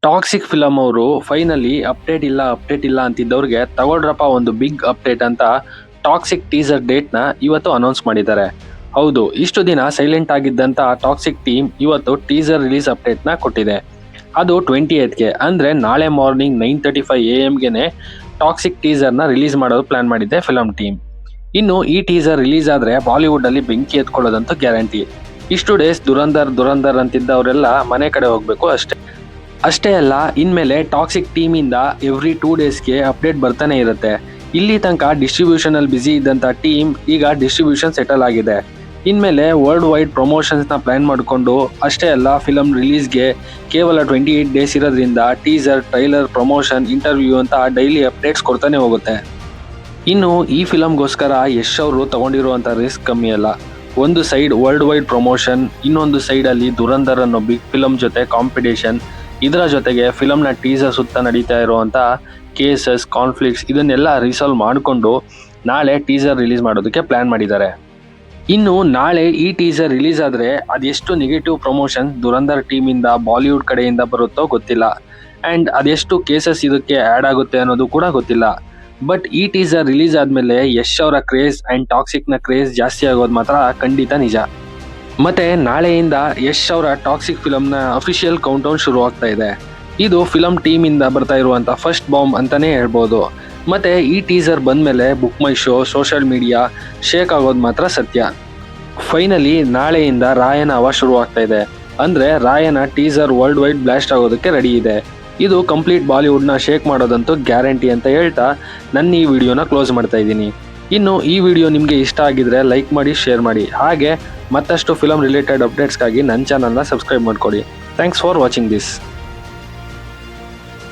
Toxic film ಅವರು finally update ಇಲ್ಲ ಅಂತಿದ್ದವ್ರಿಗೆ ತಗೊಳ್ರಪ್ಪ ಒಂದು ಬಿಗ್ ಅಪ್ಡೇಟ್ ಅಂತ ಟಾಕ್ಸಿಕ್ ಟೀಸರ್ ಡೇಟ್ ನ ಇವತ್ತು ಅನೌನ್ಸ್ ಮಾಡಿದ್ದಾರೆ. ಹೌದು, ಇಷ್ಟು ದಿನ ಸೈಲೆಂಟ್ ಆಗಿದ್ದಂತ ಟಾಕ್ಸಿಕ್ ಟೀಮ್ ಇವತ್ತು ಟೀಸರ್ ರಿಲೀಸ್ ಅಪ್ಡೇಟ್ ನ ಕೊಟ್ಟಿದೆ. ಅದು 28ಗೆ ಅಂದ್ರೆ ನಾಳೆ ಮಾರ್ನಿಂಗ್ 9:35 AM ಗೆನೆ ಟಾಕ್ಸಿಕ್ ಟೀಸರ್ ನ ರಿಲೀಸ್ ಮಾಡೋದು ಪ್ಲಾನ್ ಮಾಡಿದೆ ಫಿಲಂ ಟೀಮ್. ಇನ್ನು ಈ ಟೀಸರ್ ರಿಲೀಸ್ ಆದ್ರೆ ಬಾಲಿವುಡ್ ಅಲ್ಲಿ ಬೆಂಕಿ ಎತ್ಕೊಳ್ಳೋದಂತೂ ಗ್ಯಾರಂಟಿ. ಇಷ್ಟು ಡೇಸ್ ದುರಂದರ್ ಅಂತಿದ್ದವರೆಲ್ಲ ಮನೆ ಕಡೆ ಹೋಗ್ಬೇಕು ಅಷ್ಟೇ ಅಲ್ಲ, ಇನ್ಮೇಲೆ ಟಾಕ್ಸಿಕ್ ಟೀಮ್ ಇಂದ ಎವ್ರಿ 2 ಡೇಸ್ಗೆ ಅಪ್ಡೇಟ್ ಬರ್ತಾನೆ ಇರುತ್ತೆ. ಇಲ್ಲಿ ತನಕ ಡಿಸ್ಟ್ರಿಬ್ಯೂಷನ್ ಅಲ್ಲಿ ಬಿಸಿ ಇದ್ದಂತ ಟೀಮ್ ಈಗ ಡಿಸ್ಟ್ರಿಬ್ಯೂಷನ್ ಸೆಟಲ್ ಆಗಿದೆ. ಇನ್ಮೇಲೆ ವರ್ಲ್ಡ್ ವೈಡ್ ಪ್ರಮೋಷನ್ಸ್ ನ ಪ್ಲಾನ್ ಮಾಡಿಕೊಂಡು, ಅಷ್ಟೇ ಅಲ್ಲ ಫಿಲಂ ರಿಲೀಸ್ಗೆ ಕೇವಲ 28 ಡೇಸ್ ಇರೋದ್ರಿಂದ ಟೀಸರ್, ಟ್ರೈಲರ್, ಪ್ರಮೋಷನ್, ಇಂಟರ್ವ್ಯೂ ಅಂತ ಡೈಲಿ ಅಪ್ಡೇಟ್ಸ್ ಕೊಡ್ತಾನೆ ಹೋಗುತ್ತೆ. ಇನ್ನು ಈ ಫಿಲಂಗೋಸ್ಕರ ಯಶ್ ಅವರು ತಗೊಂಡಿರುವಂತ ರಿಸ್ಕ್ ಕಮ್ಮಿ ಅಲ್ಲ. ಒಂದು ಸೈಡ್ ವರ್ಲ್ಡ್ ವೈಡ್ ಪ್ರಮೋಷನ್, ಇನ್ನೊಂದು ಸೈಡ್ ಅಲ್ಲಿ ದುರಂದರ್ ಅನ್ನೋ ಬಿಗ್ ಫಿಲಂ ಜೊತೆ ಕಾಂಪಿಟೇಷನ್. ಇದರ ಜೊತೆಗೆ ಫಿಲಂನ ಟೀಸರ್ ಸುತ್ತ ನಡೀತಾ ಇರುವಂತ ಕೇಸಸ್, ಕಾನ್ಫ್ಲಿಕ್ಟ್ಸ್ ಇದನ್ನೆಲ್ಲ ರಿಸಾಲ್ವ್ ಮಾಡಿಕೊಂಡು ನಾಳೆ ಟೀಸರ್ ರಿಲೀಸ್ ಮಾಡೋದಕ್ಕೆ ಪ್ಲಾನ್ ಮಾಡಿದ್ದಾರೆ. ಇನ್ನು ನಾಳೆ ಈ ಟೀಸರ್ ರಿಲೀಸ್ ಆದ್ರೆ ಅದೆಷ್ಟು ನೆಗೆಟಿವ್ ಪ್ರಮೋಷನ್ ದುರಂದರ್ ಟೀಮ್ ಇಂದ ಬಾಲಿವುಡ್ ಕಡೆಯಿಂದ ಬರುತ್ತೋ ಗೊತ್ತಿಲ್ಲ, ಅಂಡ್ ಅದೆಷ್ಟು ಕೇಸಸ್ ಇದಕ್ಕೆ ಆಡ್ ಆಗುತ್ತೆ ಅನ್ನೋದು ಕೂಡ ಗೊತ್ತಿಲ್ಲ. ಬಟ್ ಈ ಟೀಸರ್ ರಿಲೀಸ್ ಆದ್ಮೇಲೆ ಯಶ್ ಅವರ ಕ್ರೇಜ್ ಅಂಡ್ ಟಾಕ್ಸಿಕ್ ನ ಕ್ರೇಜ್ ಜಾಸ್ತಿ ಆಗೋದು ಮಾತ್ರ ಖಂಡಿತ ನಿಜ. ಮತ್ತೆ ನಾಳೆಯಿಂದ ಯಶ್ ಅವರ ಟಾಕ್ಸಿಕ್ ಫಿಲಂನ ಅಫಿಷಿಯಲ್ ಕೌಂಟೌನ್ ಶುರು ಆಗ್ತಾ ಇದೆ. ಇದು ಫಿಲಂ ಟೀಮ್ ಇಂದ ಬರ್ತಾ ಇರುವಂತ ಫಸ್ಟ್ ಬಾಂಬ್ ಅಂತಾನೆ ಹೇಳ್ಬೋದು. ಮತ್ತೆ ಈ ಟೀಸರ್ ಬಂದ್ಮೇಲೆ Book My Show, social media shake ಆಗೋದು ಮಾತ್ರ ಸತ್ಯ. ಫೈನಲಿ ನಾಳೆಯಿಂದ ರಾಯನ ಹವಾ ಶುರು ಆಗ್ತಾ ಇದೆ. ಅಂದ್ರೆ ರಾಯನ ಟೀಸರ್ ವರ್ಲ್ಡ್ ವೈಡ್ ಬ್ಲಾಸ್ಟ್ ಆಗೋದಕ್ಕೆ ರೆಡಿ ಇದೆ. ಇದು ಕಂಪ್ಲೀಟ್ ಬಾಲಿವುಡ್ನ ಶೇಕ್ ಮಾಡೋದಂತೂ ಗ್ಯಾರಂಟಿ ಅಂತ ಹೇಳ್ತಾ ನನ್ನ ಈ ವಿಡಿಯೋನ ಕ್ಲೋಸ್ ಮಾಡ್ತಾ ಇದ್ದೀನಿ. ಇನ್ನು ಈ ವಿಡಿಯೋ ನಿಮಗೆ ಇಷ್ಟ ಆಗಿದ್ರೆ ಲೈಕ್ ಮಾಡಿ, ಶೇರ್ ಮಾಡಿ. ಹಾಗೆ ಮತ್ತಷ್ಟು ಫಿಲಂ ರಿಲೇಟೆಡ್ ಅಪ್ಡೇಟ್ಸ್ಗಾಗಿ ನನ್ನ ಚಾನಲ್ನ ಸಬ್ಸ್ಕ್ರೈಬ್ ಮಾಡ್ಕೊಳ್ಳಿ. Thanks for watching this.